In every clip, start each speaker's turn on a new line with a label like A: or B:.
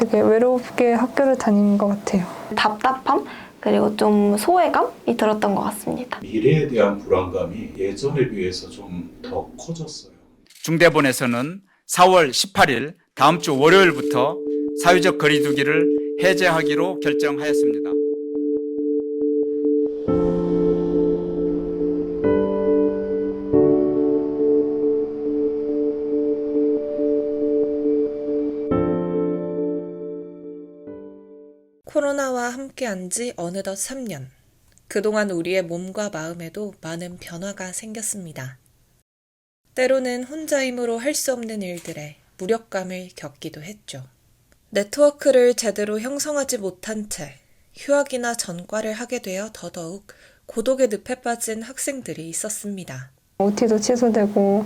A: 되게 외롭게 학교를 다니는 것 같아요.
B: 답답함? 그리고 좀 소외감이 들었던 것 같습니다.
C: 미래에 대한 불안감이 예전에 비해서 좀 더 커졌어요.
D: 중대본에서는 4월 18일 다음 주 월요일부터 사회적 거리두기를 해제하기로 결정하였습니다.
E: 코로나와 함께한 지 어느덧 3년. 그동안 우리의 몸과 마음에도 많은 변화가 생겼습니다. 때로는 혼자 힘으로 할 수 없는 일들에 무력감을 겪기도 했죠. 네트워크를 제대로 형성하지 못한 채 휴학이나 전과를 하게 되어 더더욱 고독의 늪에 빠진 학생들이 있었습니다.
A: OT도 취소되고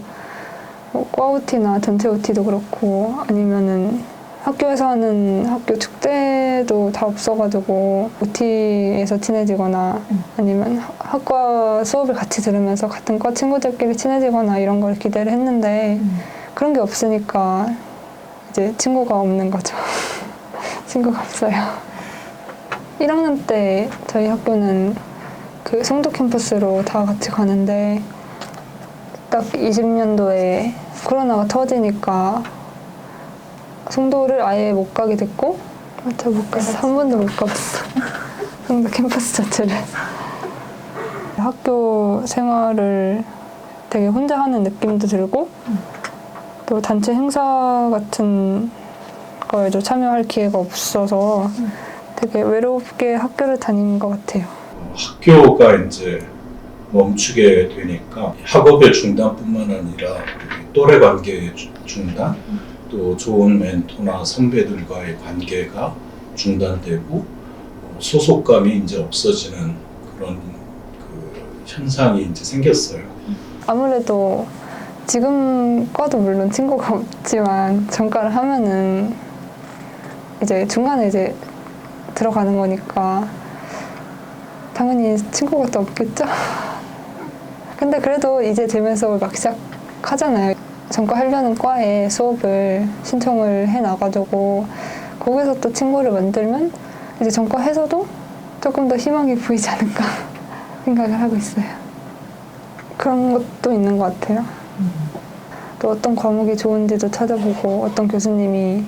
A: 과 OT나 전체 OT도 그렇고 아니면은 학교에서 하는 학교 축제도 다 없어가지고 OT에서 친해지거나 아니면 학과 수업을 같이 들으면서 같은 과 친구들끼리 친해지거나 이런 걸 기대를 했는데 그런 게 없으니까 이제 친구가 없는 거죠. 친구가 없어요. 1학년 때 저희 학교는 그 송도 캠퍼스로 다 같이 가는데 딱 20년도에 코로나가 터지니까 송도를 아예 못 가게 됐고 저 못 갔어. 한 번도 못 가봤어. 송도 캠퍼스 자체를. 학교 생활을 되게 혼자 하는 느낌도 들고 또 단체 행사 같은 거에도 참여할 기회가 없어서 되게 외롭게 학교를 다니는 것 같아요.
C: 학교가 이제 멈추게 되니까 학업의 중단뿐만 아니라 또래 관계의 중단, 또 좋은 멘토나 선배들과의 관계가 중단되고 소속감이 이제 없어지는 그런 그 현상이 이제 생겼어요.
A: 아무래도 지금 과도 물론 친구가 없지만 전과를 하면은 이제 중간에 이제 들어가는 거니까 당연히 친구가 또 없겠죠? 근데 그래도 이제 되면서 막 시작하잖아요. 전과 하려는 과에 수업을 신청을 해놔가지고 거기서 또 친구를 만들면 이제 전과해서도 조금 더 희망이 보이지 않을까 생각을 하고 있어요. 그런 것도 있는 것 같아요. 또 어떤 과목이 좋은지도 찾아보고 어떤 교수님이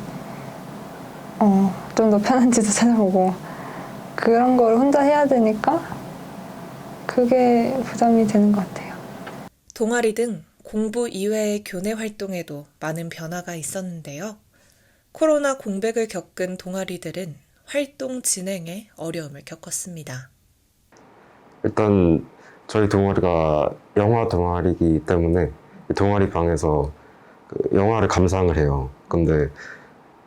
A: 좀 더 편한지도 찾아보고 그런 걸 혼자 해야 되니까 그게 부담이 되는 것 같아요.
E: 동아리 등 공부 이외의 교내 활동에도 많은 변화가 있었는데요. 코로나 공백을 겪은 동아리들은 활동 진행에 어려움을 겪었습니다.
F: 일단 저희 동아리가 영화 동아리이기 때문에 동아리 방에서 영화를 감상을 해요. 근데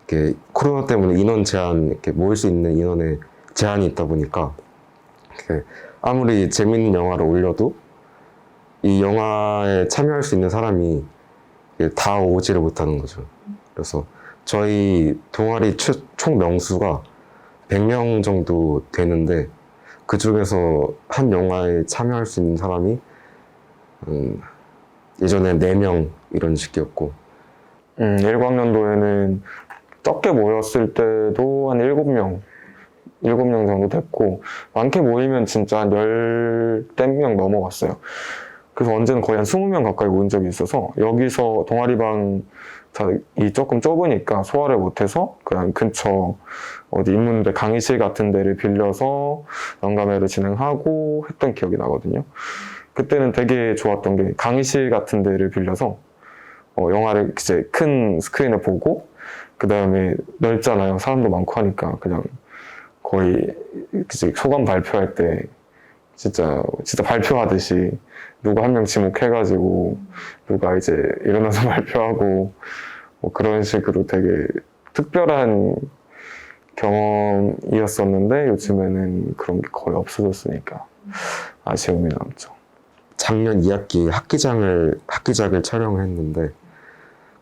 F: 이렇게 코로나 때문에 인원 제한, 이렇게 모일 수 있는 인원에 제한이 있다 보니까 아무리 재밌는 영화를 올려도 이 영화에 참여할 수 있는 사람이 다 오지를 못하는 거죠. 그래서 저희 동아리 총 명수가 100명 정도 되는데 그 중에서 한 영화에 참여할 수 있는 사람이 예전에 4명 이런 식이었고
G: 1학년도에는 적게 모였을 때도 한 7명 정도 됐고 많게 모이면 진짜 한 10명 넘어갔어요. 그래서 언제는 거의 한 20명 가까이 모인 적이 있어서 여기서 동아리방이 조금 좁으니까 소화를 못해서 그냥 근처 어디 인문대 강의실 같은 데를 빌려서 영감회를 진행하고 했던 기억이 나거든요. 그때는 되게 좋았던 게 강의실 같은 데를 빌려서 영화를 이제 큰 스크린을 보고 그 다음에 넓잖아요. 사람도 많고 하니까 그냥 거의 이제 소감 발표할 때 진짜 발표하듯이 누가 한 명 지목해가지고 누가 이제 일어나서 발표하고 뭐 그런 식으로 되게 특별한 경험이었었는데 요즘에는 그런 게 거의 없어졌으니까 아쉬움이 남죠.
F: 작년 2학기 학기작을 촬영을 했는데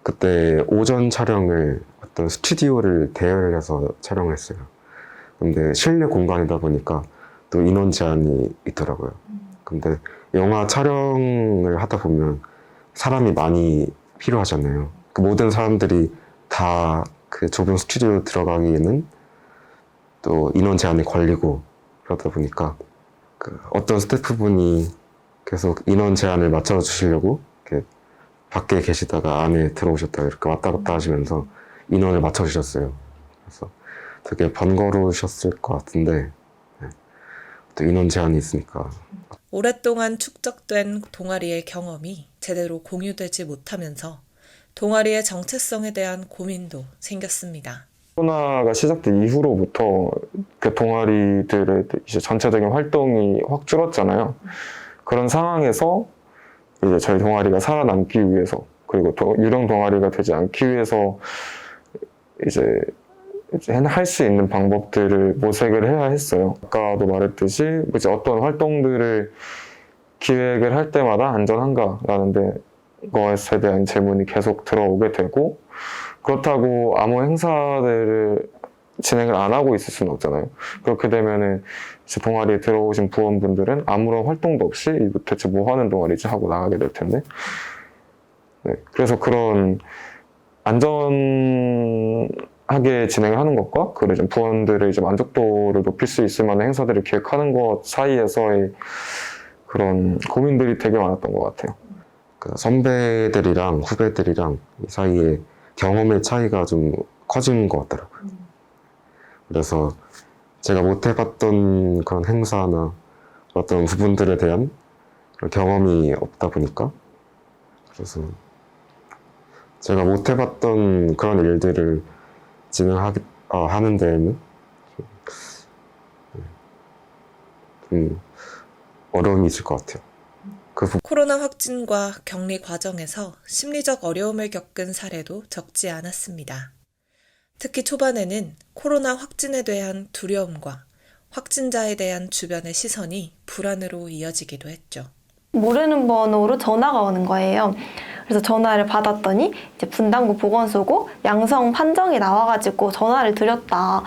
F: 그때 오전 촬영을 어떤 스튜디오를 대여를 해서 촬영을 했어요. 근데 실내 공간이다 보니까 또 인원 제한이 있더라고요. 근데 영화 촬영을 하다 보면 사람이 많이 필요하잖아요. 그 모든 사람들이 다 그 좁은 스튜디오 들어가기에는 또 인원 제한이 걸리고 그러다 보니까 그 어떤 스태프분이 계속 인원 제한을 맞춰 주시려고 이렇게 밖에 계시다가 안에 들어오셨다가 이렇게 왔다 갔다 하시면서 인원을 맞춰 주셨어요. 그래서 되게 번거로우셨을 것 같은데 또 인원 제한이 있으니까.
E: 오랫동안 축적된 동아리의 경험이 제대로 공유되지 못하면서 동아리의 정체성에 대한 고민도 생겼습니다.
G: 코로나가 시작된 이후로부터 그 동아리들의 이제 전체적인 활동이 확 줄었잖아요. 그런 상황에서 이제 저희 동아리가 살아남기 위해서, 그리고 또 유령 동아리가 되지 않기 위해서 이제 할 수 있는 방법들을 모색을 해야 했어요. 아까도 말했듯이 이제 어떤 활동들을 기획을 할 때마다 안전한가라는 것에 대한 질문이 계속 들어오게 되고, 그렇다고 아무 행사들을 진행을 안 하고 있을 수는 없잖아요. 그렇게 되면은 이제 동아리에 들어오신 부원분들은 아무런 활동도 없이 이거 대체 뭐 하는 동아리지 하고 나가게 될 텐데, 네, 그래서 그런 안전하게 진행을 하는 것과 그리고 좀 부원들의 이제 만족도를 높일 수 있을 만한 행사들을 기획하는 것 사이에서의 그런 고민들이 되게 많았던 것 같아요.
F: 그 선배들이랑 후배들이랑 이 사이에 경험의 차이가 좀 커진 것 같더라고요. 그래서 제가 못 해봤던 그런 행사나 어떤 부분들에 대한 그런 경험이 없다 보니까, 그래서 제가 못 해봤던 그런 일들을 하는 데에는 좀 어려움이 있을 것 같아요.
E: 코로나 확진과 격리 과정에서 심리적 어려움을 겪은 사례도 적지 않았습니다. 특히 초반에는 코로나 확진에 대한 두려움과 확진자에 대한 주변의 시선이 불안으로 이어지기도 했죠.
B: 모르는 번호로 전화가 오는 거예요. 그래서 전화를 받았더니 이제 분당구 보건소고 양성 판정이 나와가지고 전화를 드렸다.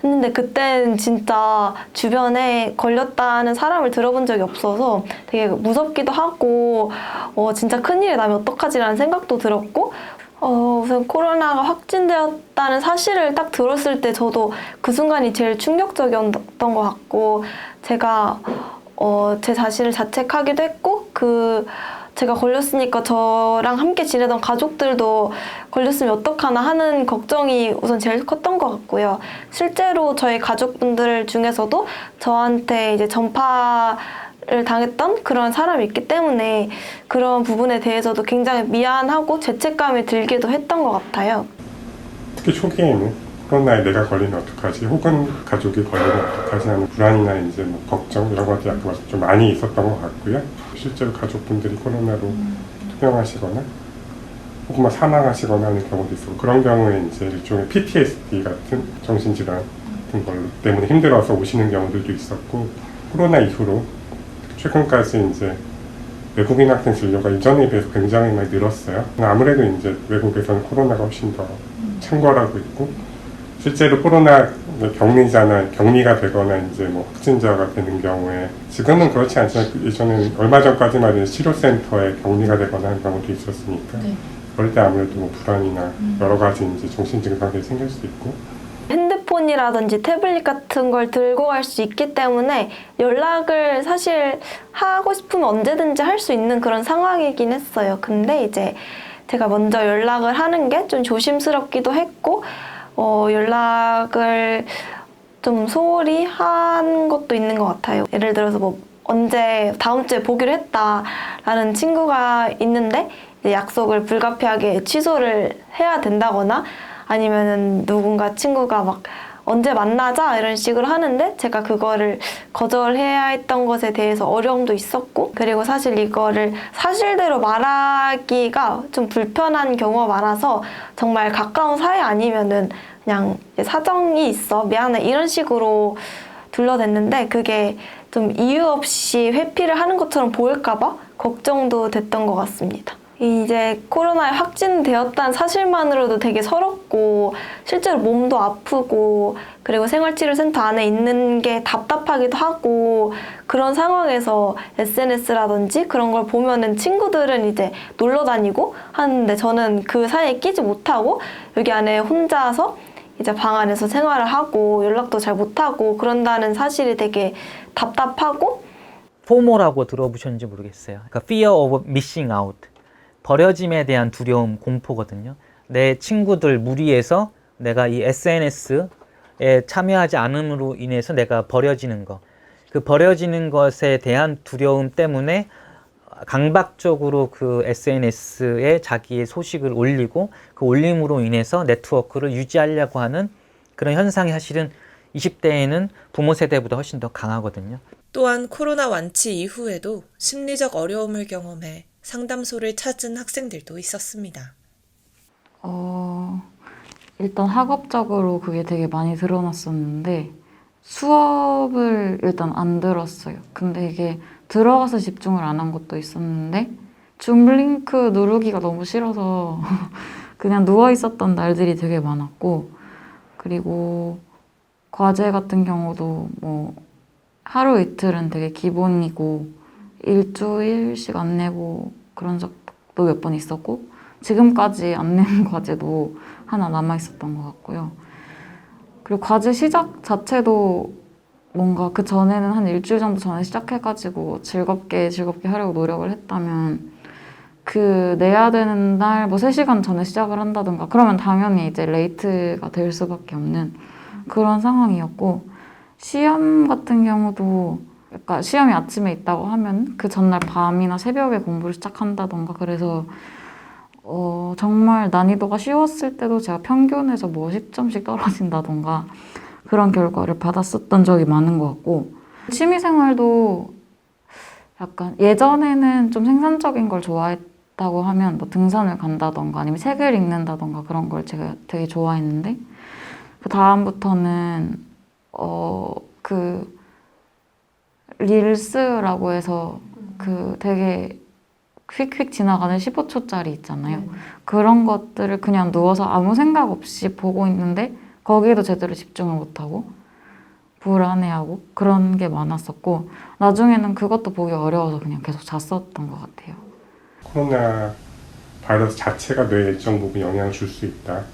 B: 했는데 그때는 진짜 주변에 걸렸다는 사람을 들어본 적이 없어서 되게 무섭기도 하고 진짜 큰일이 나면 어떡하지라는 생각도 들었고 우선 코로나가 확진되었다는 사실을 딱 들었을 때 저도 그 순간이 제일 충격적이었던 것 같고 제가 제 자신을 자책하기도 했고 제가 걸렸으니까 저랑 함께 지내던 가족들도 걸렸으면 어떡하나 하는 걱정이 우선 제일 컸던 것 같고요. 실제로 저희 가족분들 중에서도 저한테 이제 전파를 당했던 그런 사람이 있기 때문에 그런 부분에 대해서도 굉장히 미안하고 죄책감이 들기도 했던 것 같아요.
H: 특히 초기에는 코로나에 내가 걸리면 어떡하지, 혹은 가족이 걸리면 어떡하지 하는 불안이나 이제 뭐 걱정 이런 것들이 좀 많이 있었던 것 같고요. 실제로 가족분들이 코로나로 투병하시거나 혹은 뭐 사망하시거나 하는 경우도 있었고, 그런 경우에 이제 일종의 PTSD 같은 정신질환 같은 것 때문에 힘들어서 오시는 경우들도 있었고, 코로나 이후로 최근까지 이제 외국인 학생 진료가 이전에 비해서 굉장히 많이 늘었어요. 아무래도 이제 외국에서는 코로나가 훨씬 더 창궐하고 있고, 실제로 코로나 격리가 되거나 이제 뭐 확진자가 되는 경우에, 지금은 그렇지 않지만 예전에는 얼마 전까지만 해도 치료센터에 격리가 되거나 하는 경우도 있었으니까, 그럴 때 아무래도 뭐 불안이나 여러 가지 이제 정신 증상들이 생길 수 있고.
B: 핸드폰이라든지 태블릿 같은 걸 들고 갈 수 있기 때문에 연락을 사실 하고 싶으면 언제든지 할 수 있는 그런 상황이긴 했어요. 근데 이제 제가 먼저 연락을 하는 게 좀 조심스럽기도 했고, 연락을 좀 소홀히 한 것도 있는 것 같아요. 예를 들어서 뭐 다음 주에 보기로 했다라는 친구가 있는데 이제 약속을 불가피하게 취소를 해야 된다거나, 아니면은 누군가 친구가 막 언제 만나자 이런 식으로 하는데 제가 그거를 거절해야 했던 것에 대해서 어려움도 있었고, 그리고 사실 이거를 사실대로 말하기가 좀 불편한 경우가 많아서 정말 가까운 사이 아니면은 그냥 사정이 있어 미안해 이런 식으로 둘러댔는데, 그게 좀 이유 없이 회피를 하는 것처럼 보일까 봐 걱정도 됐던 것 같습니다. 이제 코로나에 확진되었다는 사실만으로도 되게 서럽고 실제로 몸도 아프고 그리고 생활치료센터 안에 있는 게 답답하기도 하고 그런 상황에서 SNS라든지 그런 걸 보면은 친구들은 이제 놀러 다니고 하는데 저는 그 사이에 끼지 못하고 여기 안에 혼자서 이제 방 안에서 생활을 하고 연락도 잘 못하고 그런다는 사실이 되게 답답하고
I: 포모라고 들어보셨는지 모르겠어요. 그러니까 fear of missing out. 버려짐에 대한 두려움, 공포거든요. 내 친구들 무리해서 내가 이 SNS에 참여하지 않음으로 인해서 내가 버려지는 것. 그 버려지는 것에 대한 두려움 때문에 강박적으로 그 SNS에 자기의 소식을 올리고 그 올림으로 인해서 네트워크를 유지하려고 하는 그런 현상이 사실은 20대에는 부모 세대보다 훨씬 더 강하거든요.
E: 또한 코로나 완치 이후에도 심리적 어려움을 경험해 상담소를 찾은 학생들도 있었습니다.
J: 일단 학업적으로 그게 되게 많이 드러났었는데 수업을 일단 안 들었어요. 근데 이게 들어가서 집중을 안 한 것도 있었는데 줌 링크 누르기가 너무 싫어서 그냥 누워 있었던 날들이 되게 많았고 그리고 과제 같은 경우도 뭐 하루 이틀은 되게 기본이고 일주일씩 안 내고 그런 적도 몇 번 있었고 지금까지 안 낸 과제도 하나 남아 있었던 것 같고요. 그리고 과제 시작 자체도 뭔가 그 전에는 한 일주일 정도 전에 시작해가지고 즐겁게 하려고 노력을 했다면 그 내야 되는 날 뭐 3시간 전에 시작을 한다든가 그러면 당연히 이제 레이트가 될 수밖에 없는 그런 상황이었고 시험 같은 경우도 그러니까 시험이 아침에 있다고 하면 그 전날 밤이나 새벽에 공부를 시작한다던가 그래서 정말 난이도가 쉬웠을 때도 제가 평균에서 뭐 10점씩 떨어진다던가 그런 결과를 받았었던 적이 많은 것 같고 취미생활도 약간 예전에는 좀 생산적인 걸 좋아했다고 하면 뭐 등산을 간다던가 아니면 책을 읽는다던가 그런 걸 제가 되게 좋아했는데 그 다음부터는 그 릴스라고 해서 그 되게 휙휙 지나가는 15초짜리 있잖아요. 그런 것들을 그냥 누워서 아무 생각 없이 보고 있는데 거기에도 제대로 집중을 못하고 불안해하고 그런 게 많았었고 나중에는 그것도 보기 어려워서 그냥 계속 잤었던 것 같아요.
H: 코로나 바이러스 자체가 뇌에 일정 부분 영향을 줄 수 있다.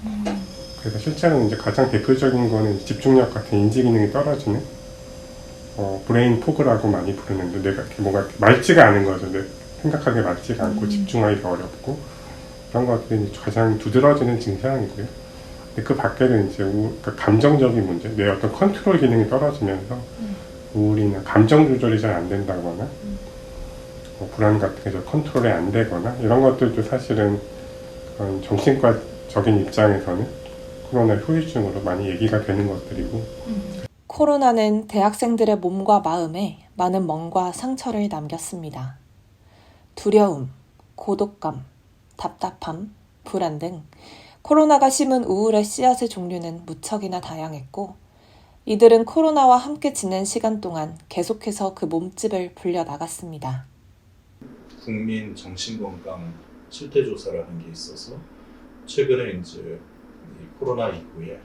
H: 그래서 실제로는 이제 가장 대표적인 거는 집중력 같은 인지 기능이 떨어지는 브레인 포그라고 많이 부르는데 내가 이렇게 뭔가 이렇게 맑지가 않은 거죠. 생각하기 맑지가 않고 집중하기가 어렵고 그런 것들이 가장 두드러지는 증상이고요. 근데 그 밖에는 이제 그러니까 감정적인 문제, 내 어떤 컨트롤 기능이 떨어지면서 우울이나 감정 조절이 잘 안 된다거나 불안 같은 게 컨트롤이 안 되거나 이런 것들도 사실은 정신과적인 입장에서는 코로나 후유증으로 많이 얘기가 되는 것들이고
E: 코로나는 대학생들의 몸과 마음에 많은 멍과 상처를 남겼습니다. 두려움, 고독감, 답답함, 불안 등 코로나가 심은 우울의 씨앗의 종류는 무척이나 다양했고 이들은 코로나와 함께 지낸 시간 동안 계속해서 그 몸집을 불려나갔습니다.
C: 국민 정신건강 실태조사라는 게 있어서 최근에 이제 이 코로나 이후에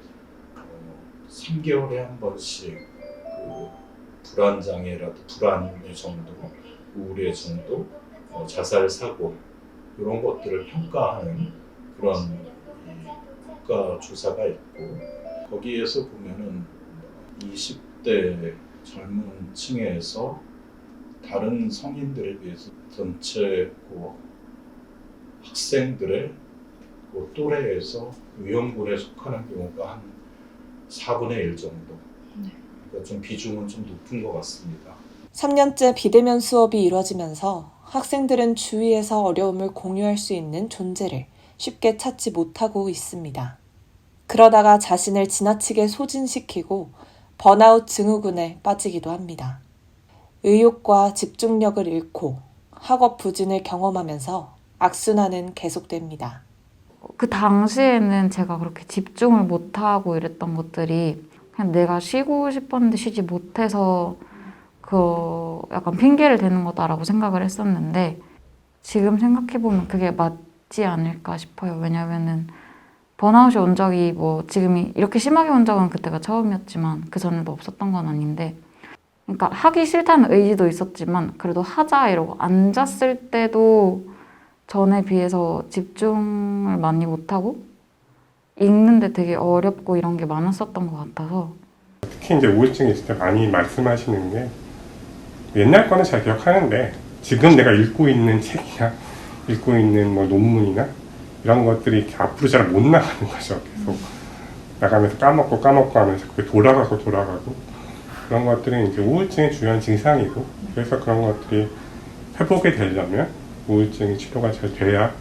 C: 3개월에 한 번씩 그 불안장애라도 불안의 정도, 우울의 정도, 자살 사고 이런 것들을 평가하는 그런 국가 조사가 있고 거기에서 보면은 20대 젊은 층에서 다른 성인들에 비해서 전체 학생들의 또래에서 위험군에 속하는 경우가 한 4분의 1 정도. 그러니까 좀 비중은 좀 높은 것 같습니다.
E: 3년째 비대면 수업이 이뤄지면서 학생들은 주위에서 어려움을 공유할 수 있는 존재를 쉽게 찾지 못하고 있습니다. 그러다가 자신을 지나치게 소진시키고 번아웃 증후군에 빠지기도 합니다. 의욕과 집중력을 잃고 학업 부진을 경험하면서 악순환은 계속됩니다.
J: 그 당시에는 제가 그렇게 집중을 못하고 이랬던 것들이 그냥 내가 쉬고 싶었는데 쉬지 못해서 그 약간 핑계를 대는 거다라고 생각을 했었는데 지금 생각해보면 그게 맞지 않을까 싶어요. 왜냐면은 번아웃이 온 적이 뭐 지금이 이렇게 심하게 온 적은 그때가 처음이었지만 그 전에도 없었던 건 아닌데, 그러니까 하기 싫다는 의지도 있었지만 그래도 하자 이러고 앉았을 때도 전에 비해서 집중을 많이 못하고 읽는데 되게 어렵고 이런 게 많았었던 것 같아서.
H: 특히 이제 우울증이 있을 때 많이 말씀하시는 게 옛날 거는 잘 기억하는데 지금 내가 읽고 있는 책이나 읽고 있는 뭐 논문이나 이런 것들이 이렇게 앞으로 잘 못 나가는 거죠. 계속 나가면서 까먹고 하면서 그게 돌아가고 그런 것들은 이제 우울증의 주요한 증상이고, 그래서 그런 것들이 회복이 되려면 우울증이 치료가 잘 돼야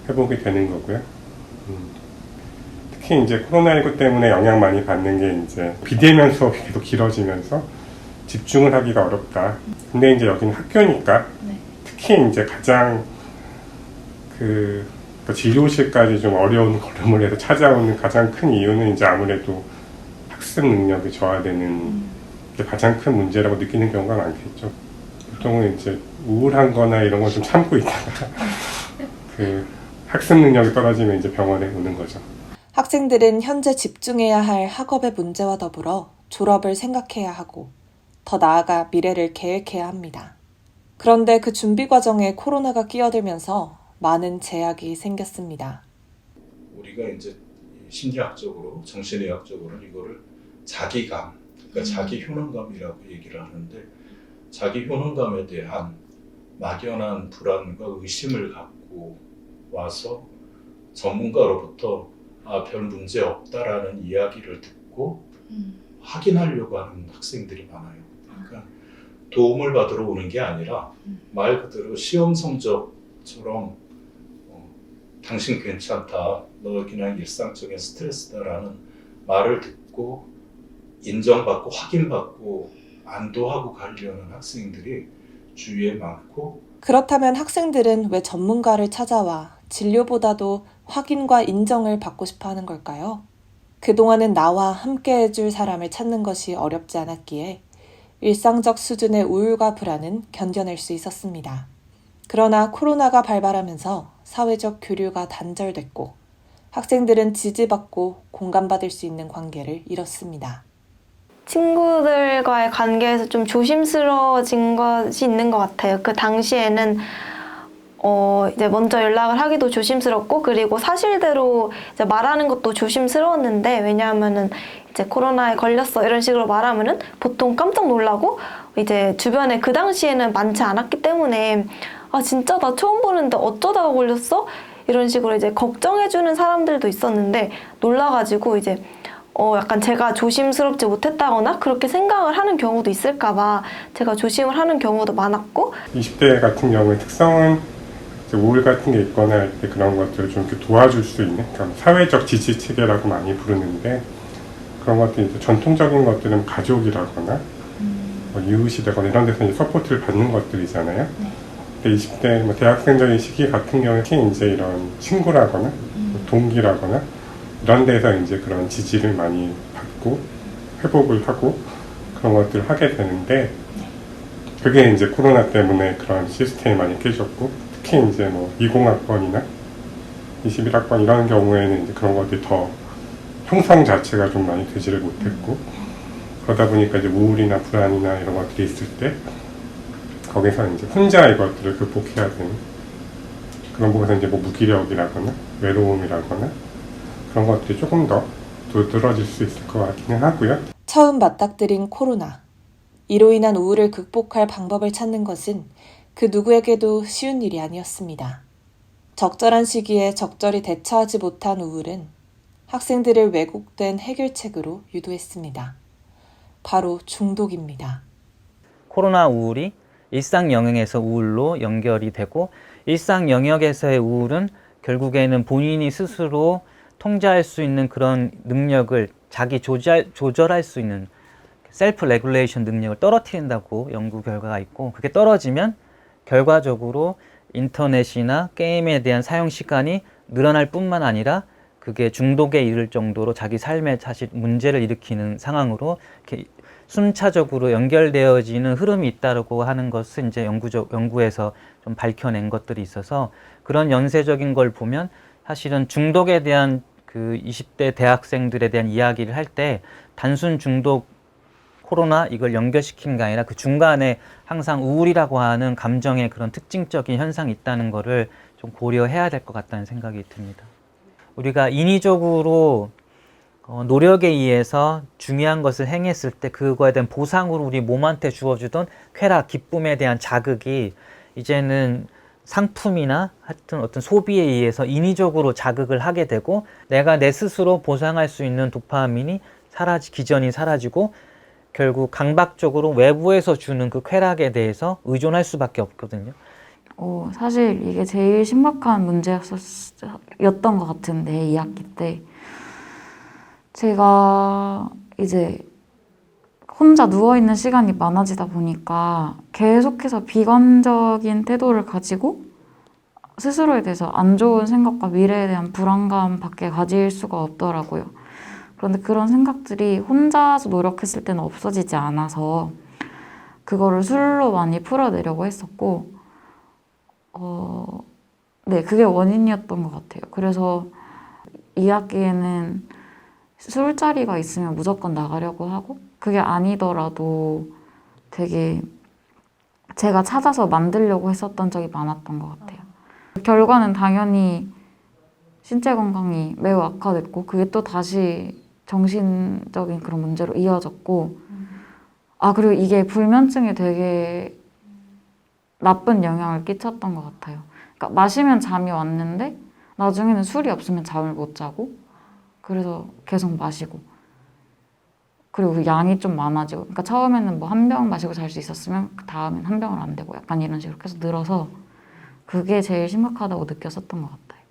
H: 회복이 되는 거고요. 특히 이제 코로나19 때문에 영향 많이 받는 게 이제 비대면 수업이 계속 길어지면서 집중을 하기가 어렵다. 근데 이제 여기는 학교니까 특히 이제 가장 진료실까지 좀 어려운 걸음을 해서 찾아오는 가장 큰 이유는 이제 아무래도 학습 능력이 저하되는 게 가장 큰 문제라고 느끼는 경우가 많겠죠. 보통은 이제 우울한 거나 이런 걸 좀 참고 있다가 학습 능력이 떨어지면 이제 병원에 오는 거죠.
E: 학생들은 현재 집중해야 할 학업의 문제와 더불어 졸업을 생각해야 하고 더 나아가 미래를 계획해야 합니다. 그런데 그 준비 과정에 코로나가 끼어들면서 많은 제약이 생겼습니다.
C: 우리가 이제 심리학적으로, 정신의학적으로 이거를 자기감, 그러니까 자기 효능감이라고 얘기를 하는데, 자기 효능감에 대한 막연한 불안과 의심을 갖고 와서 전문가로부터 별 문제 없다라는 이야기를 듣고 확인하려고 하는 학생들이 많아요. 그러니까 도움을 받으러 오는 게 아니라 말 그대로 시험 성적처럼 당신 괜찮다, 너 그냥 일상적인 스트레스다라는 말을 듣고 인정받고 확인받고 안도하고 가려는 학생들이 주위에 많고,
E: 그렇다면 학생들은 왜 전문가를 찾아와 진료보다도 확인과 인정을 받고 싶어 하는 걸까요? 그동안은 나와 함께 해줄 사람을 찾는 것이 어렵지 않았기에 일상적 수준의 우울과 불안은 견뎌낼 수 있었습니다. 그러나 코로나가 발발하면서 사회적 교류가 단절됐고 학생들은 지지받고 공감받을 수 있는 관계를 잃었습니다.
B: 친구들과의 관계에서 좀 조심스러워진 것이 있는 것 같아요. 그 당시에는 이제 먼저 연락을 하기도 조심스럽고, 그리고 사실대로 이제 말하는 것도 조심스러웠는데, 왜냐하면은 이제 코로나에 걸렸어 이런 식으로 말하면은 보통 깜짝 놀라고, 이제 주변에 그 당시에는 많지 않았기 때문에 진짜 나 처음 보는데 어쩌다가 걸렸어? 이런 식으로 이제 걱정해주는 사람들도 있었는데, 놀라가지고 이제 약간 제가 조심스럽지 못했다거나 그렇게 생각을 하는 경우도 있을까봐 제가 조심을 하는 경우도 많았고.
H: 20대 같은 경우의 특성은 우울 같은 게 있거나 할 때 그런 것들을 좀 이렇게 도와줄 수 있는, 그러니까 사회적 지지 체계라고 많이 부르는데, 그런 것들이 이제 전통적인 것들은 가족이라거나 뭐 이웃이 되거나 이런 데서 이제 서포트를 받는 것들이잖아요. 근데 20대 뭐 대학생적인 시기 같은 경우에 특히 이제 이런 친구라거나 동기라거나 이런 데서 이제 그런 지지를 많이 받고 회복을 하고 그런 것들을 하게 되는데, 그게 이제 코로나 때문에 그런 시스템이 많이 깨졌고, 특히 이제 뭐 20학번이나 21학번 이런 경우에는 이제 그런 것들이 더 형성 자체가 좀 많이 되지를 못했고, 그러다 보니까 이제 우울이나 불안이나 이런 것들이 있을 때 거기서 이제 혼자 이것들을 극복해야 되는 그런 부분에서 이제 뭐 무기력이라거나 외로움이라거나 그런 것들이 조금 더 늘어질 수 있을 것 같기는 하고요.
E: 처음 맞닥뜨린 코로나. 이로 인한 우울을 극복할 방법을 찾는 것은 그 누구에게도 쉬운 일이 아니었습니다. 적절한 시기에 적절히 대처하지 못한 우울은 학생들을 왜곡된 해결책으로 유도했습니다. 바로 중독입니다.
I: 코로나 우울이 일상 영역에서 우울로 연결이 되고, 일상 영역에서의 우울은 결국에는 본인이 스스로 통제할 수 있는 그런 능력을 자기 조절할 수 있는 셀프 레귤레이션 능력을 떨어뜨린다고 연구 결과가 있고, 그게 떨어지면 결과적으로 인터넷이나 게임에 대한 사용 시간이 늘어날 뿐만 아니라 그게 중독에 이를 정도로 자기 삶에 사실 문제를 일으키는 상황으로 이렇게 순차적으로 연결되어지는 흐름이 있다고 하는 것을 이제 연구에서 좀 밝혀낸 것들이 있어서 그런 연쇄적인 걸 보면 사실은 중독에 대한 그 20대 대학생들에 대한 이야기를 할 때 단순 중독 코로나 이걸 연결시키는 게 아니라 그 중간에 항상 우울이라고 하는 감정의 그런 특징적인 현상이 있다는 거를 좀 고려해야 될 것 같다는 생각이 듭니다. 우리가 인위적으로 노력에 의해서 중요한 것을 행했을 때 그거에 대한 보상으로 우리 몸한테 주어주던 쾌락, 기쁨에 대한 자극이 이제는 상품이나 하여튼 어떤 소비에 의해서 인위적으로 자극을 하게 되고 내가 내 스스로 보상할 수 있는 도파민이 기전이 사라지고 결국 강박적으로 외부에서 주는 그 쾌락에 대해서 의존할 수밖에 없거든요.
J: 사실 이게 제일 심각한 문제였던 것 같은데 2학기 때 제가 이제 혼자 누워있는 시간이 많아지다 보니까 계속해서 비관적인 태도를 가지고 스스로에 대해서 안 좋은 생각과 미래에 대한 불안감밖에 가질 수가 없더라고요. 그런데 그런 생각들이 혼자서 노력했을 때는 없어지지 않아서 그거를 술로 많이 풀어내려고 했었고 네, 그게 원인이었던 것 같아요. 그래서 2학기에는 술자리가 있으면 무조건 나가려고 하고 그게 아니더라도 되게 제가 찾아서 만들려고 했었던 적이 많았던 것 같아요. 결과는 당연히 신체 건강이 매우 악화됐고 그게 또 다시 정신적인 그런 문제로 이어졌고 그리고 이게 불면증에 되게 나쁜 영향을 끼쳤던 것 같아요. 그러니까 마시면 잠이 왔는데 나중에는 술이 없으면 잠을 못 자고 그래서 계속 마시고 그리고 그 양이 좀 많아지고 그러니까 처음에는 뭐 한 병 마시고 잘 수 있었으면 그 다음엔 한 병을 안 되고 약간 이런 식으로 계속 늘어서 그게 제일 심각하다고 느꼈었던 것 같아요.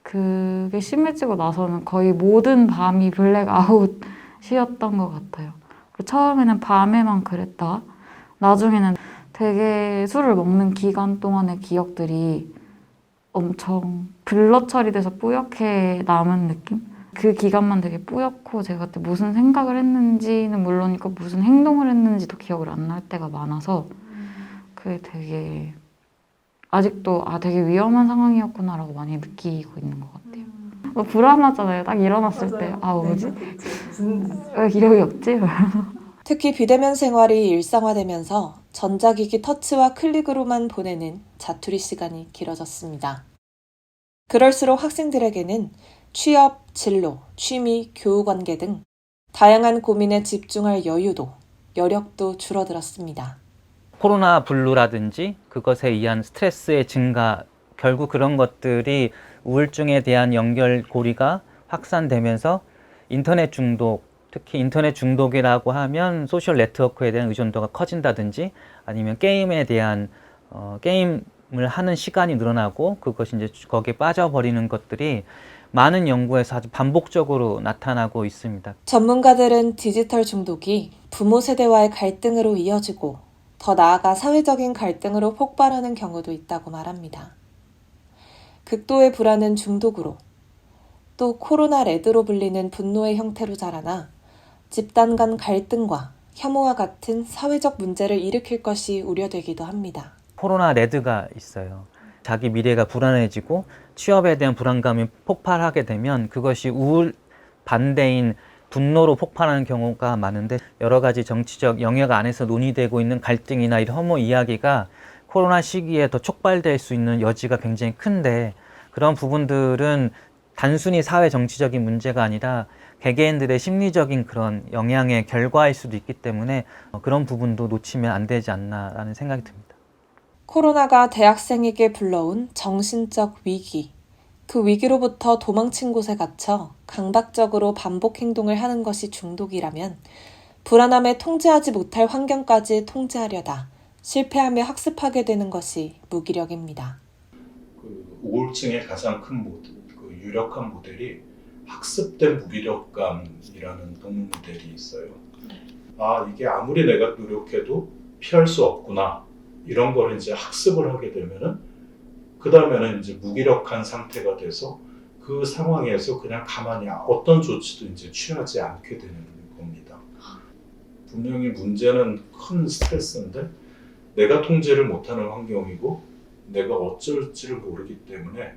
J: 그게 심해지고 나서는 거의 모든 밤이 블랙아웃이었던 것 같아요. 처음에는 밤에만 그랬다. 나중에는 되게 술을 먹는 기간 동안의 기억들이 엄청 블러 처리돼서 뿌옇게 남은 느낌? 그 기간만 되게 뿌옇고 제가 그때 무슨 생각을 했는지는 물론이고 무슨 행동을 했는지도 기억을 안 날 때가 많아서 그게 되게 아직도 되게 위험한 상황이었구나라고 많이 느끼고 있는 것 같아요. 불안하잖아요. 딱 일어났을 때 뭐지? 왜 기력이 없지?
E: 특히 비대면 생활이 일상화되면서 전자기기 터치와 클릭으로만 보내는 자투리 시간이 길어졌습니다. 그럴수록 학생들에게는 취업, 진로, 취미, 교우관계 등 다양한 고민에 집중할 여유도, 여력도 줄어들었습니다.
I: 코로나 블루라든지 그것에 의한 스트레스의 증가, 결국 그런 것들이 우울증에 대한 연결고리가 확산되면서 인터넷 중독, 특히 인터넷 중독이라고 하면 소셜 네트워크에 대한 의존도가 커진다든지 아니면 게임에 대한 게임을 하는 시간이 늘어나고 그것이 이제 거기에 빠져버리는 것들이 많은 연구에서 아주 반복적으로 나타나고 있습니다.
E: 전문가들은 디지털 중독이 부모 세대와의 갈등으로 이어지고 더 나아가 사회적인 갈등으로 폭발하는 경우도 있다고 말합니다. 극도의 불안은 중독으로, 또 코로나 레드로 불리는 분노의 형태로 자라나 집단 간 갈등과 혐오와 같은 사회적 문제를 일으킬 것이 우려되기도 합니다.
I: 코로나 레드가 있어요. 자기 미래가 불안해지고 취업에 대한 불안감이 폭발하게 되면 그것이 우울 반대인 분노로 폭발하는 경우가 많은데 여러 가지 정치적 영역 안에서 논의되고 있는 갈등이나 이런 혐오 이야기가 코로나 시기에 더 촉발될 수 있는 여지가 굉장히 큰데 그런 부분들은 단순히 사회 정치적인 문제가 아니라 개개인들의 심리적인 그런 영향의 결과일 수도 있기 때문에 그런 부분도 놓치면 안 되지 않나라는 생각이 듭니다.
E: 코로나가 대학생에게 불러온 정신적 위기. 그 위기로부터 도망친 곳에 갇혀 강박적으로 반복 행동을 하는 것이 중독이라면 불안함에 통제하지 못할 환경까지 통제하려다 실패하며 학습하게 되는 것이 무기력입니다.
C: 우울증의 가장 큰 유력한 모델이 학습된 무기력감이라는 동물 모델이 있어요. 이게 아무리 내가 노력해도 피할 수 없구나. 이런 거를 이제 학습을 하게 되면은 그 다음에는 이제 무기력한 상태가 돼서 그 상황에서 그냥 가만히 어떤 조치도 이제 취하지 않게 되는 겁니다. 분명히 문제는 큰 스트레스인데 내가 통제를 못하는 환경이고 내가 어쩔지를 모르기 때문에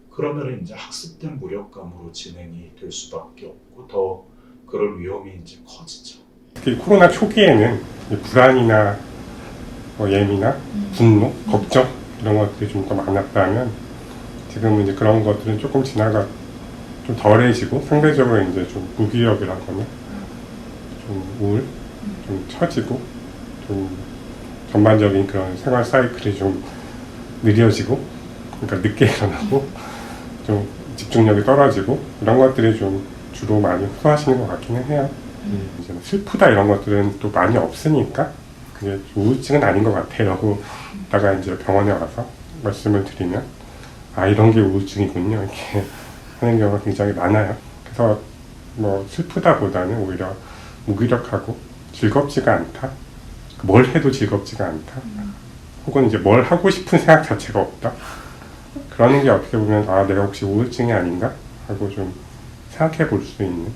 C: 그러면 이제 학습된 무력감으로 진행이 될 수밖에 없고 더 그럴 위험이 이제 커지죠.
H: 특히 코로나 초기에는 이 불안이나 예민이나 분노, 걱정 이런 것들이 좀 더 많았다면 지금은 이제 그런 것들은 조금 지나가 좀 덜해지고 상대적으로 이제 좀 무기력이라거나 좀 우울, 좀 처지고 좀 전반적인 그런 생활 사이클이 좀 느려지고 그러니까 늦게 일어나고 좀 집중력이 떨어지고 이런 것들이 좀 주로 많이 호소하시는 것 같기는 해요. 이제 슬프다 이런 것들은 또 많이 없으니까 그게 우울증은 아닌 것 같아요. 다가 이제 병원에 와서 말씀을 드리면 아 이런 게 우울증이군요 이렇게 하는 경우가 굉장히 많아요. 그래서 뭐 슬프다보다는 오히려 무기력하고 즐겁지가 않다. 뭘 해도 즐겁지가 않다. 혹은 이제 뭘 하고 싶은 생각 자체가 없다. 그러는 게 어떻게 보면 아 내가 혹시 우울증이 아닌가 하고 좀 생각해 볼 수 있는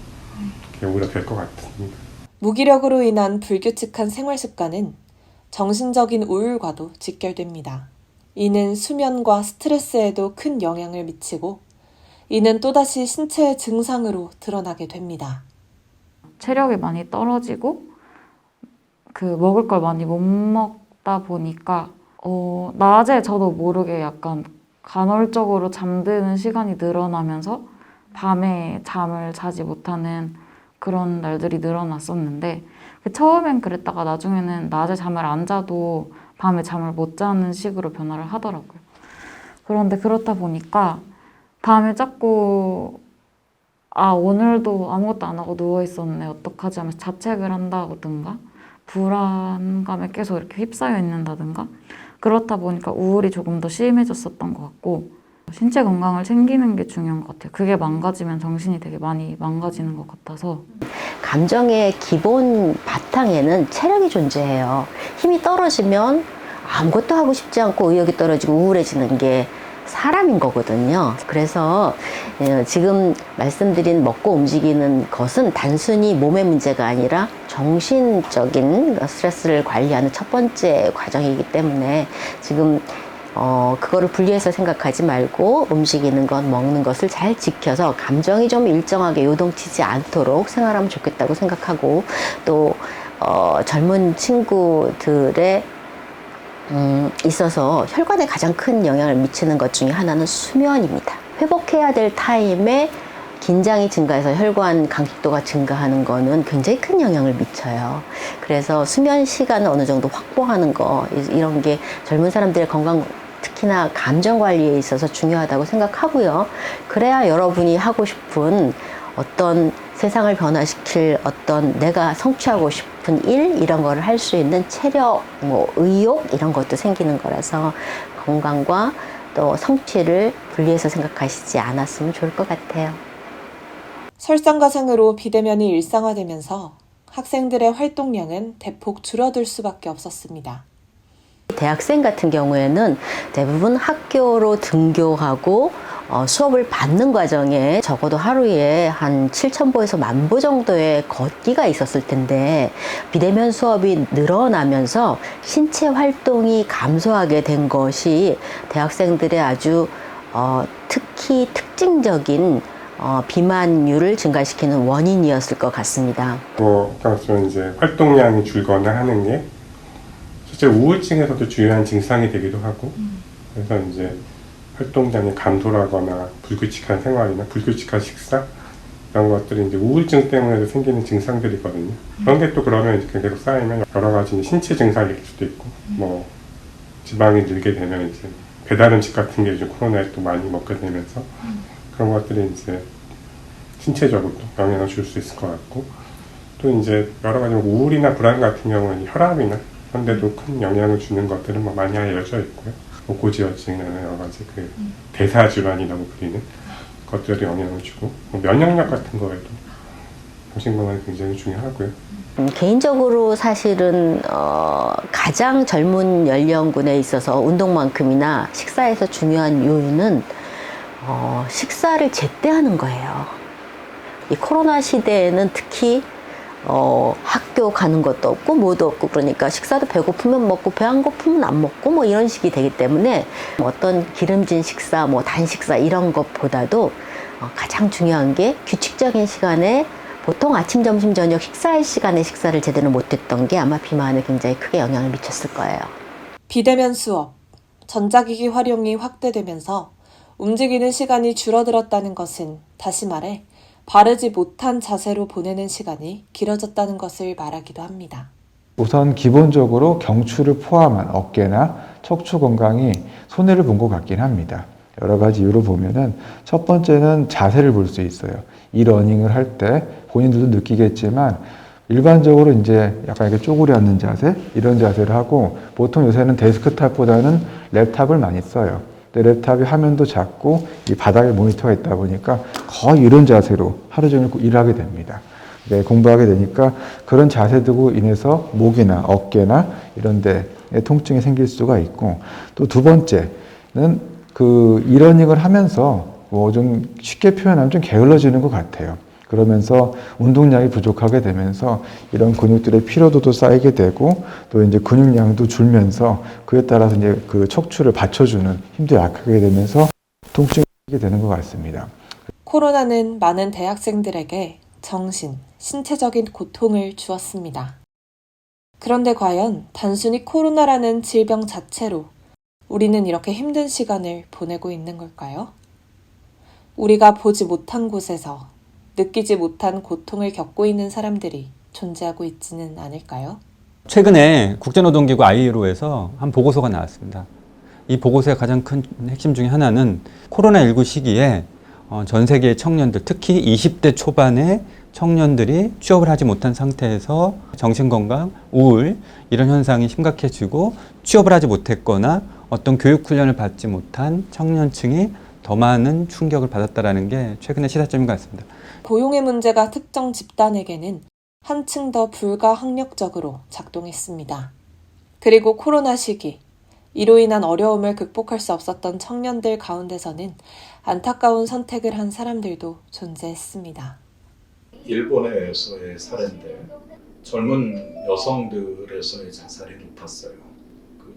H: 게 오히려 될 것 같습니다.
E: 무기력으로 인한 불규칙한 생활 습관은 정신적인 우울과도 직결됩니다. 이는 수면과 스트레스에도 큰 영향을 미치고 이는 또다시 신체의 증상으로 드러나게 됩니다.
J: 체력이 많이 떨어지고 먹을 걸 많이 못 먹다 보니까 낮에 저도 모르게 약간 간헐적으로 잠드는 시간이 늘어나면서 밤에 잠을 자지 못하는 그런 날들이 늘어났었는데 처음엔 그랬다가 나중에는 낮에 잠을 안 자도 밤에 잠을 못 자는 식으로 변화를 하더라고요. 그런데 그렇다 보니까 밤에 자꾸 오늘도 아무것도 안 하고 누워 있었네 어떡하지 하면서 자책을 한다든가 불안감에 계속 이렇게 휩싸여 있는다든가 그렇다 보니까 우울이 조금 더 심해졌었던 것 같고 신체 건강을 챙기는 게 중요한 것 같아요. 그게 망가지면 정신이 되게 많이 망가지는 것 같아서.
K: 감정의 기본 바탕에는 체력이 존재해요. 힘이 떨어지면 아무것도 하고 싶지 않고 의욕이 떨어지고 우울해지는 게 사람인 거거든요. 그래서 지금 말씀드린 먹고 움직이는 것은 단순히 몸의 문제가 아니라 정신적인 스트레스를 관리하는 첫 번째 과정이기 때문에 지금 그거를 분리해서 생각하지 말고 움직이는 것, 먹는 것을 잘 지켜서 감정이 좀 일정하게 요동치지 않도록 생활하면 좋겠다고 생각하고 또 젊은 친구들의 있어서 혈관에 가장 큰 영향을 미치는 것 중에 하나는 수면입니다. 회복해야 될 타임에 긴장이 증가해서 혈관 강직도가 증가하는 거는 굉장히 큰 영향을 미쳐요. 그래서 수면 시간을 어느 정도 확보하는 거 이런 게 젊은 사람들의 건강 특히나 감정 관리에 있어서 중요하다고 생각하고요. 그래야 여러분이 하고 싶은 어떤 세상을 변화시킬 어떤 내가 성취하고 싶은 일 이런 거를 할 수 있는 체력, 의욕 이런 것도 생기는 거라서 건강과 또 성취를 분리해서 생각하시지 않았으면 좋을 것 같아요.
E: 설상가상으로 비대면이 일상화되면서 학생들의 활동량은 대폭 줄어들 수밖에 없었습니다.
K: 대학생 같은 경우에는 대부분 학교로 등교하고 수업을 받는 과정에 적어도 하루에 한 7,000보에서 10,000보 정도의 걷기가 있었을 텐데 비대면 수업이 늘어나면서 신체 활동이 감소하게 된 것이 대학생들의 아주 특히 특징적인 비만율을 증가시키는 원인이었을 것 같습니다.
H: 이제 활동량이 줄거나 하는 게 실제 우울증에서도 중요한 증상이 되기도 하고 그래서 이제 활동량이 감소하거나 불규칙한 생활이나 불규칙한 식사 이런 것들이 이제 우울증 때문에도 생기는 증상들이거든요. 그런 게 또 그러면 이제 계속 쌓이면 여러 가지 신체 증상일 수도 있고 지방이 늘게 되면 이제 배달 음식 같은 게 이제 코로나에 또 많이 먹게 되면서 그런 것들이 이제 신체적으로 영향을 줄 수 있을 것 같고 또 이제 여러 가지 우울이나 불안 같은 경우는 혈압이나 그런 데도 큰 영향을 주는 것들은 많이 알려져 있고요. 고지혈증이나 여러 가지 대사 질환이라고 불리는 것들이 영향을 주고 면역력 같은 거에도 정신 건강이 굉장히 중요하고요.
K: 개인적으로 사실은 가장 젊은 연령군에 있어서 운동만큼이나 식사에서 중요한 요인은 식사를 제때 하는 거예요. 이 코로나 시대에는 특히 학교 가는 것도 없고 뭐도 없고 그러니까 식사도 배고프면 먹고 배 안 고프면 안 먹고 뭐 이런 식이 되기 때문에 어떤 기름진 식사, 뭐 단식사 이런 것보다도 가장 중요한 게 규칙적인 시간에 보통 아침, 점심, 저녁 식사할 시간에 식사를 제대로 못했던 게 아마 비만에 굉장히 크게 영향을 미쳤을 거예요.
E: 비대면 수업, 전자기기 활용이 확대되면서 움직이는 시간이 줄어들었다는 것은 다시 말해 바르지 못한 자세로 보내는 시간이 길어졌다는 것을 말하기도 합니다.
L: 우선 기본적으로 경추를 포함한 어깨나 척추 건강이 손해를 본 것 같긴 합니다. 여러 가지 이유로 보면은 첫 번째는 자세를 볼 수 있어요. 이 러닝을 할 때 본인들도 느끼겠지만 일반적으로 이제 약간 이렇게 쪼그려 앉는 자세, 이런 자세를 하고 보통 요새는 데스크탑보다는 랩탑을 많이 써요. 근데 랩탑이 화면도 작고 이 바닥에 모니터가 있다 보니까 거의 이런 자세로 하루 종일 일하게 됩니다. 네, 공부하게 되니까 그런 자세들로 인해서 목이나 어깨나 이런 데 통증이 생길 수가 있고 또 두 번째는 그 이러닝을 하면서 뭐 좀 쉽게 표현하면 좀 게을러지는 것 같아요. 그러면서 운동량이 부족하게 되면서 이런 근육들의 피로도도 쌓이게 되고 또 이제 근육량도 줄면서 그에 따라서 이제 그 척추를 받쳐주는 힘도 약하게 되면서 통증이 생기게 되는 것 같습니다.
E: 코로나는 많은 대학생들에게 정신, 신체적인 고통을 주었습니다. 그런데 과연 단순히 코로나라는 질병 자체로 우리는 이렇게 힘든 시간을 보내고 있는 걸까요? 우리가 보지 못한 곳에서 느끼지 못한 고통을 겪고 있는 사람들이 존재하고 있지는 않을까요?
M: 최근에 국제노동기구 ILO에서 한 보고서가 나왔습니다. 이 보고서의 가장 큰 핵심 중에 하나는 코로나19 시기에 전 세계의 청년들, 특히 20대 초반의 청년들이 취업을 하지 못한 상태에서 정신건강, 우울 이런 현상이 심각해지고 취업을 하지 못했거나 어떤 교육훈련을 받지 못한 청년층이 더 많은 충격을 받았다는 게 최근의 시사점인 것 같습니다.
E: 고용의 문제가 특정 집단에게는 한층 더 불가항력적으로 작동했습니다. 그리고 코로나 시기, 이로 인한 어려움을 극복할 수 없었던 청년들 가운데서는 안타까운 선택을 한 사람들도 존재했습니다.
C: 일본에서의 사례인데 젊은 여성들에서의 자살이 높았어요.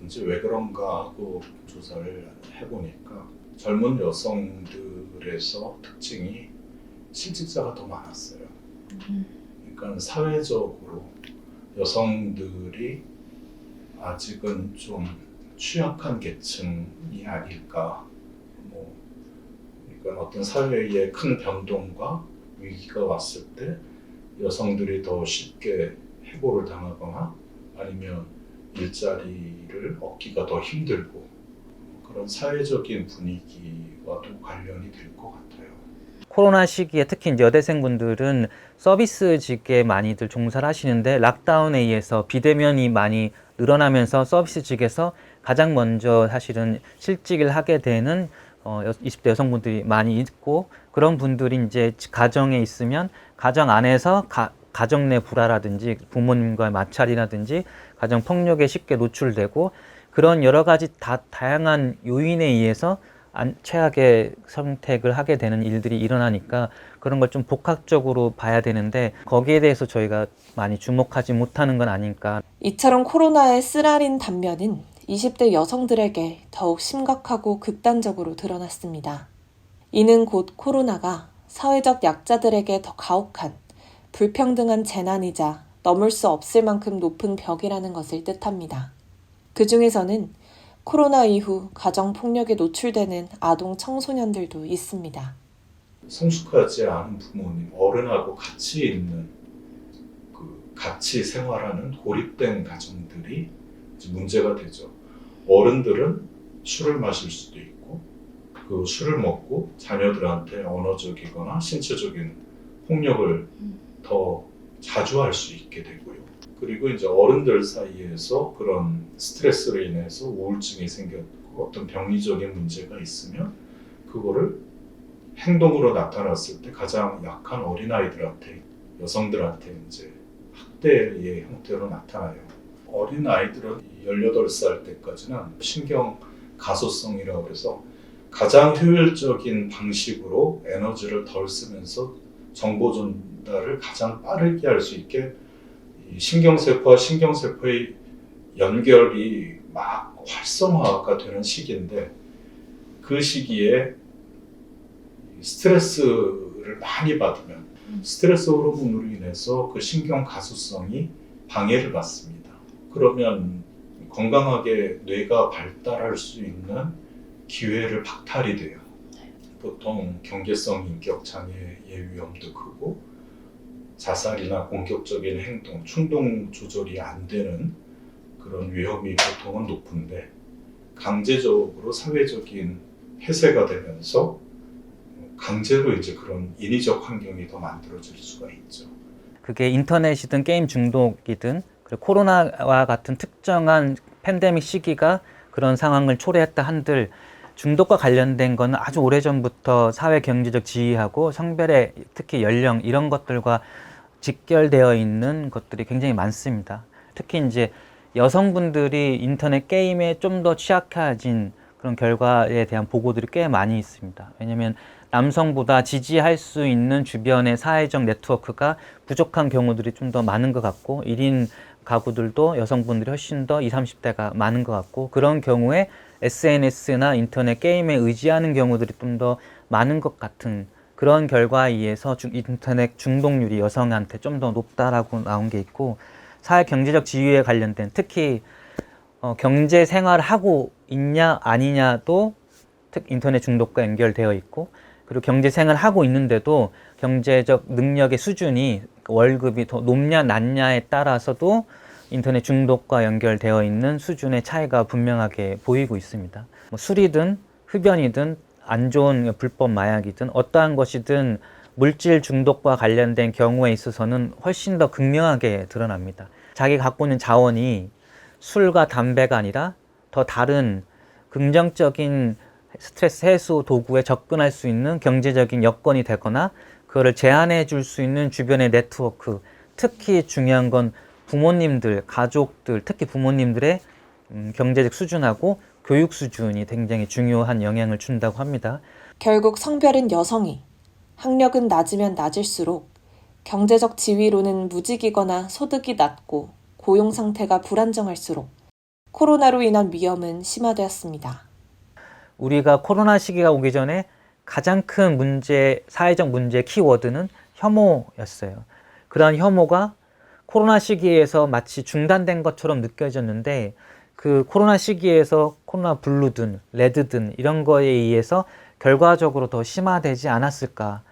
C: 이제 왜 그런가 하고 조사를 해보니까 젊은 여성들에서 특징이 실직자가 더 많았어요. 그러니까 사회적으로 여성들이 아직은 좀 취약한 계층이 아닐까. 그러니까 어떤 사회의 큰 변동과 위기가 왔을 때 여성들이 더 쉽게 해고를 당하거나 아니면 일자리를 얻기가 더 힘들고 그런 사회적인 분위기와도 관련이 될 것 같아요.
I: 코로나 시기에 특히 이제 여대생분들은 서비스직에 많이들 종사를 하시는데 락다운에 의해서 비대면이 많이 늘어나면서 서비스직에서 가장 먼저 사실은 실직을 하게 되는 20대 여성분들이 많이 있고 그런 분들이 이제 가정에 있으면 가정 안에서 가정 내 불화라든지 부모님과의 마찰이라든지 가정 폭력에 쉽게 노출되고 그런 여러 가지 다양한 요인에 의해서 최악의 선택을 하게 되는 일들이 일어나니까 그런 걸 좀 복합적으로 봐야 되는데 거기에 대해서 저희가 많이 주목하지 못하는 건 아닐까.
E: 이처럼 코로나의 쓰라린 단면은 20대 여성들에게 더욱 심각하고 극단적으로 드러났습니다. 이는 곧 코로나가 사회적 약자들에게 더 가혹한 불평등한 재난이자 넘을 수 없을 만큼 높은 벽이라는 것을 뜻합니다. 그 중에서는 코로나 이후 가정폭력에 노출되는 아동 청소년들도 있습니다.
C: 성숙하지 않은 부모님, 어른하고 같이 있는 같이 생활하는 고립된 가정들이 문제가 되죠. 어른들은 술을 마실 수도 있고 그 술을 먹고 자녀들한테 언어적이거나 신체적인 폭력을 더 자주 할 수 있게 되고요. 그리고 이제 어른들 사이에서 그런 스트레스로 인해서 우울증이 생겼고 어떤 병리적인 문제가 있으면 그거를 행동으로 나타났을 때 가장 약한 어린아이들한테, 여성들한테 이제 학대의 형태로 나타나요. 어린아이들은 18살 때까지는 신경 가소성이라고 해서 가장 효율적인 방식으로 에너지를 덜 쓰면서 정보 전달을 가장 빠르게 할 수 있게 이 신경세포와 신경세포의 연결이 막 활성화가 되는 시기인데, 그 시기에 스트레스를 많이 받으면 스트레스 호르몬으로 인해서 그 신경 가소성이 방해를 받습니다. 그러면 건강하게 뇌가 발달할 수 있는 기회를 박탈이 돼요. 보통 경계성 인격장애의 위험도 크고 자살이나 공격적인 행동, 충동 조절이 안 되는 그런 위험이 보통은 높은데, 강제적으로 사회적인 폐쇄가 되면서 강제로 이제 그런 인위적 환경이 더 만들어질 수가 있죠.
I: 그게 인터넷이든 게임 중독이든, 그리고 코로나와 같은 특정한 팬데믹 시기가 그런 상황을 초래했다 한들, 중독과 관련된 건 아주 오래전부터 사회 경제적 지위하고 성별의 특히 연령 이런 것들과 직결되어 있는 것들이 굉장히 많습니다. 특히 이제 여성분들이 인터넷 게임에 좀 더 취약해진 그런 결과에 대한 보고들이 꽤 많이 있습니다. 왜냐하면 남성보다 지지할 수 있는 주변의 사회적 네트워크가 부족한 경우들이 좀 더 많은 것 같고, 1인 가구들도 여성분들이 훨씬 더 20, 30대가 많은 것 같고, 그런 경우에 SNS나 인터넷 게임에 의지하는 경우들이 좀 더 많은 것 같은 그런 결과에 의해서 인터넷 중독률이 여성한테 좀 더 높다라고 나온 게 있고, 사회 경제적 지위에 관련된, 특히 경제 생활을 하고 있냐 아니냐도 인터넷 중독과 연결되어 있고, 그리고 경제 생활을 하고 있는데도 경제적 능력의 수준이, 월급이 더 높냐 낮냐에 따라서도 인터넷 중독과 연결되어 있는 수준의 차이가 분명하게 보이고 있습니다. 뭐 술이든 흡연이든 안 좋은 불법 마약이든 어떠한 것이든 물질 중독과 관련된 경우에 있어서는 훨씬 더 극명하게 드러납니다. 자기가 갖고 있는 자원이 술과 담배가 아니라 더 다른 긍정적인 스트레스 해소 도구에 접근할 수 있는 경제적인 여건이 되거나, 그거를 제한해 줄 수 있는 주변의 네트워크, 특히 중요한 건 부모님들, 가족들, 특히 부모님들의 경제적 수준하고 교육 수준이 굉장히 중요한 영향을 준다고 합니다.
E: 결국 성별은 여성이, 학력은 낮으면 낮을수록 경제적 지위로는 무직이거나 소득이 낮고 고용 상태가 불안정할수록 코로나로 인한 위험은 심화되었습니다.
I: 우리가 코로나 시기가 오기 전에 가장 큰 문제, 사회적 문제의 키워드는 혐오였어요. 그런 혐오가 코로나 시기에서 마치 중단된 것처럼 느껴졌는데, 그 코로나 시기에서 코로나 블루든 레드든 이런 거에 의해서 결과적으로 더 심화되지 않았을까.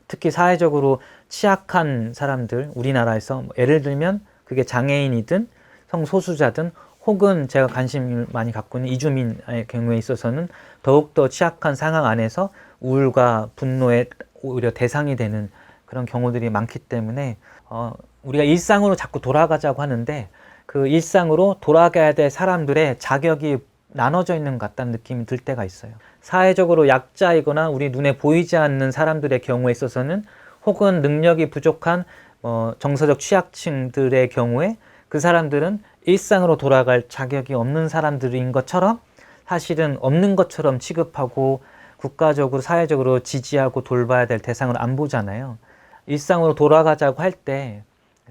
I: 특히 사회적으로 취약한 사람들, 우리나라에서 예를 들면 그게 장애인이든 성소수자든 혹은 제가 관심을 많이 갖고 있는 이주민의 경우에 있어서는 더욱더 취약한 상황 안에서 우울과 분노의 오히려 대상이 되는 그런 경우들이 많기 때문에 우리가 일상으로 자꾸 돌아가자고 하는데, 그 일상으로 돌아가야 될 사람들의 자격이 나눠져 있는 것 같다는 느낌이 들 때가 있어요. 사회적으로 약자이거나 우리 눈에 보이지 않는 사람들의 경우에 있어서는, 혹은 능력이 부족한 정서적 취약층들의 경우에 그 사람들은 일상으로 돌아갈 자격이 없는 사람들인 것처럼, 사실은 없는 것처럼 취급하고 국가적으로 사회적으로 지지하고 돌봐야 될 대상을 안 보잖아요. 일상으로 돌아가자고 할 때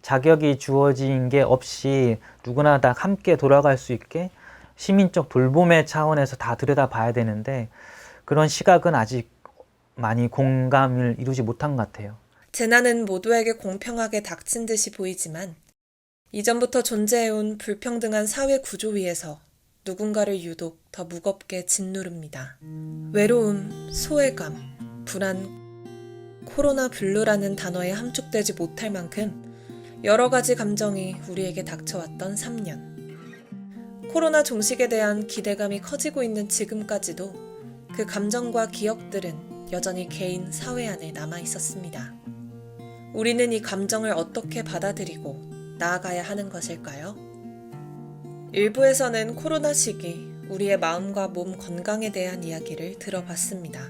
I: 자격이 주어진 게 없이 누구나 다 함께 돌아갈 수 있게 시민적 돌봄의 차원에서 다 들여다봐야 되는데, 그런 시각은 아직 많이 공감을 이루지 못한 것 같아요.
E: 재난은 모두에게 공평하게 닥친 듯이 보이지만 이전부터 존재해온 불평등한 사회 구조 위에서 누군가를 유독 더 무겁게 짓누릅니다. 외로움, 소외감, 불안, 코로나 블루라는 단어에 함축되지 못할 만큼 여러 가지 감정이 우리에게 닥쳐왔던 3년. 코로나 종식에 대한 기대감이 커지고 있는 지금까지도 그 감정과 기억들은 여전히 개인 사회 안에 남아 있었습니다. 우리는 이 감정을 어떻게 받아들이고 나아가야 하는 것일까요? 일부에서는 코로나 시기 우리의 마음과 몸 건강에 대한 이야기를 들어봤습니다.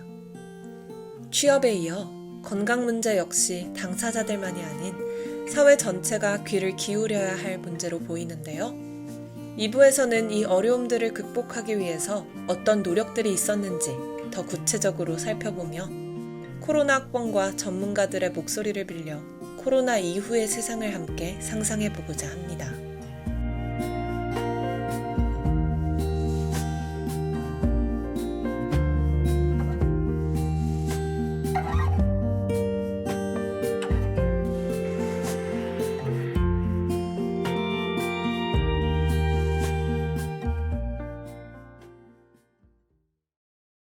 E: 취업에 이어 건강 문제 역시 당사자들만이 아닌 사회 전체가 귀를 기울여야 할 문제로 보이는데요. 2부에서는 이 어려움들을 극복하기 위해서 어떤 노력들이 있었는지 더 구체적으로 살펴보며 코로나 학번과 전문가들의 목소리를 빌려 코로나 이후의 세상을 함께 상상해보고자 합니다.